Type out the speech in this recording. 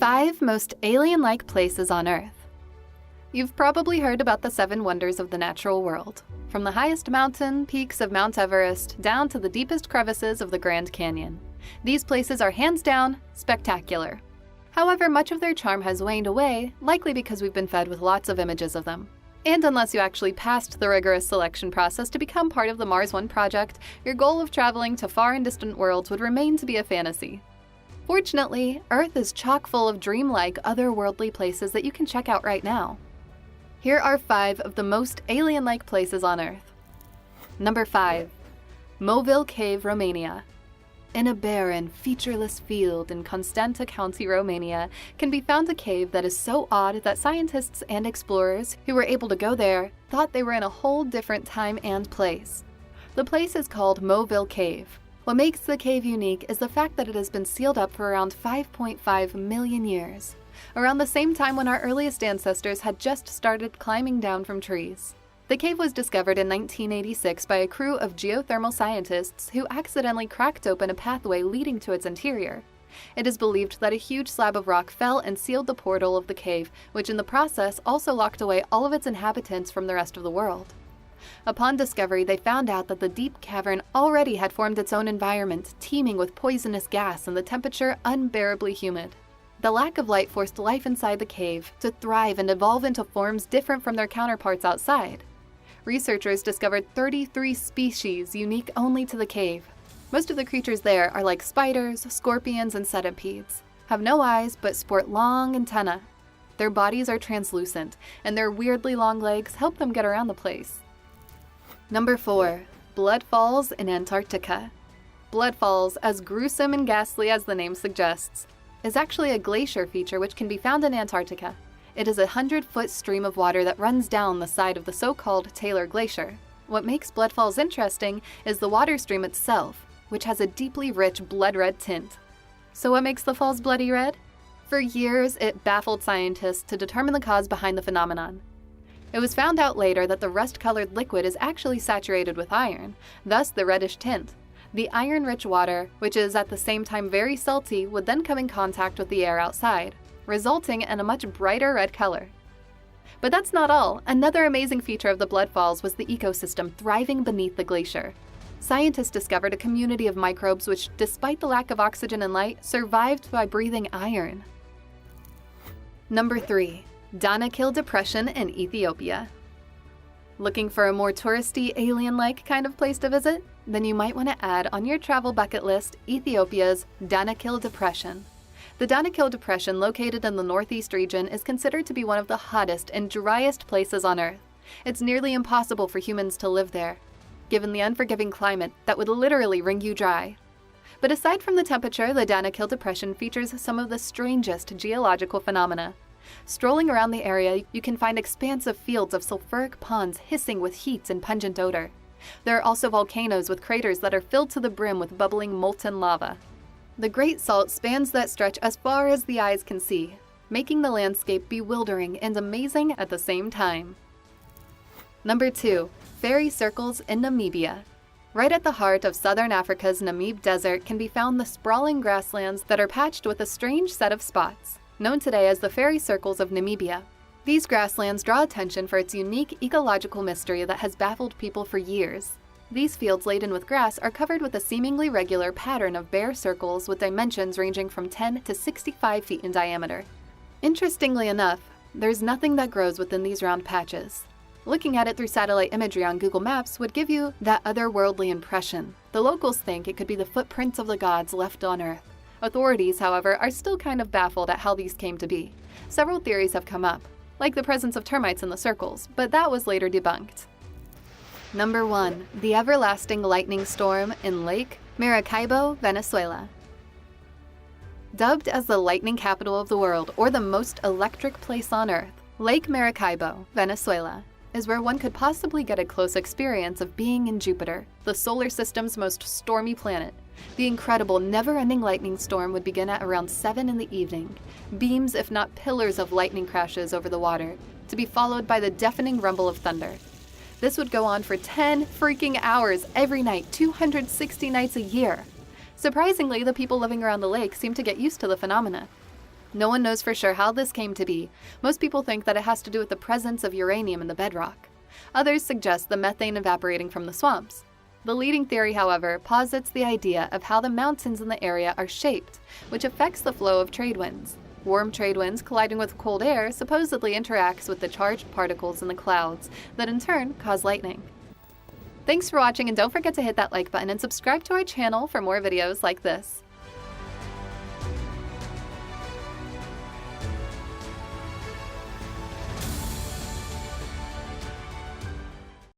5 most alien-like places on Earth. You've probably heard about the 7 wonders of the natural world, from the highest mountain peaks of Mount Everest down to the deepest crevices of the Grand Canyon. These places are hands down spectacular. However, much of their charm has waned away, likely because we've been fed with lots of images of them. And unless you actually passed the rigorous selection process to become part of the Mars One project, your goal of traveling to far and distant worlds would remain to be a fantasy. Fortunately, Earth is chock full of dreamlike, otherworldly places that you can check out right now. Here are 5 of the most alien-like places on Earth. Number 5. Movil Cave, Romania. In a barren, featureless field in Constanta County, Romania, can be found a cave that is so odd that scientists and explorers who were able to go there thought they were in a whole different time and place. The place is called Movil Cave. What makes the cave unique is the fact that it has been sealed up for around 5.5 million years, around the same time when our earliest ancestors had just started climbing down from trees. The cave was discovered in 1986 by a crew of geothermal scientists who accidentally cracked open a pathway leading to its interior. It is believed that a huge slab of rock fell and sealed the portal of the cave, which in the process also locked away all of its inhabitants from the rest of the world. Upon discovery, they found out that the deep cavern already had formed its own environment, teeming with poisonous gas and the temperature unbearably humid. The lack of light forced life inside the cave to thrive and evolve into forms different from their counterparts outside. Researchers discovered 33 species unique only to the cave. Most of the creatures there are like spiders, scorpions, and centipedes, have no eyes but sport long antennae. Their bodies are translucent, and their weirdly long legs help them get around the place. Number 4. Blood Falls in Antarctica. Blood Falls, as gruesome and ghastly as the name suggests, is actually a glacier feature which can be found in Antarctica. It is a 100-foot stream of water that runs down the side of the so-called Taylor Glacier. What makes Blood Falls interesting is the water stream itself, which has a deeply rich blood-red tint. So what makes the falls bloody red? For years, it baffled scientists to determine the cause behind the phenomenon. It was found out later that the rust-colored liquid is actually saturated with iron, thus the reddish tint. The iron-rich water, which is at the same time very salty, would then come in contact with the air outside, resulting in a much brighter red color. But that's not all. Another amazing feature of the Blood Falls was the ecosystem thriving beneath the glacier. Scientists discovered a community of microbes which, despite the lack of oxygen and light, survived by breathing iron. Number 3. Danakil Depression in Ethiopia. Looking for a more touristy, alien-like kind of place to visit? Then you might want to add on your travel bucket list Ethiopia's Danakil Depression. The Danakil Depression, located in the northeast region, is considered to be one of the hottest and driest places on Earth. It's nearly impossible for humans to live there, given the unforgiving climate that would literally wring you dry. But aside from the temperature, the Danakil Depression features some of the strangest geological phenomena. Strolling around the area, you can find expansive fields of sulfuric ponds hissing with heat and pungent odor. There are also volcanoes with craters that are filled to the brim with bubbling molten lava. The Great Salt spans that stretch as far as the eyes can see, making the landscape bewildering and amazing at the same time. Number 2. Fairy Circles in Namibia. Right at the heart of southern Africa's Namib Desert can be found the sprawling grasslands that are patched with a strange set of spots, known today as the Fairy Circles of Namibia. These grasslands draw attention for its unique ecological mystery that has baffled people for years. These fields laden with grass are covered with a seemingly regular pattern of bare circles with dimensions ranging from 10 to 65 feet in diameter. Interestingly enough, there's nothing that grows within these round patches. Looking at it through satellite imagery on Google Maps would give you that otherworldly impression. The locals think it could be the footprints of the gods left on Earth. Authorities, however, are still kind of baffled at how these came to be. Several theories have come up, like the presence of termites in the circles, but that was later debunked. Number 1. The Everlasting Lightning Storm in Lake Maracaibo, Venezuela. Dubbed as the lightning capital of the world, or the most electric place on Earth, Lake Maracaibo, Venezuela, is where one could possibly get a close experience of being in Jupiter, the solar system's most stormy planet. The incredible, never-ending lightning storm would begin at around 7 in the evening. Beams, if not pillars of lightning crashes over the water, to be followed by the deafening rumble of thunder. This would go on for 10 freaking hours every night, 260 nights a year. Surprisingly, the people living around the lake seem to get used to the phenomena. No one knows for sure how this came to be. Most people think that it has to do with the presence of uranium in the bedrock. Others suggest the methane evaporating from the swamps. The leading theory, however, posits the idea of how the mountains in the area are shaped, which affects the flow of trade winds. Warm trade winds colliding with cold air supposedly interacts with the charged particles in the clouds that in turn cause lightning. Thanks for watching, and don't forget to hit that like button and subscribe to our channel for more videos like this.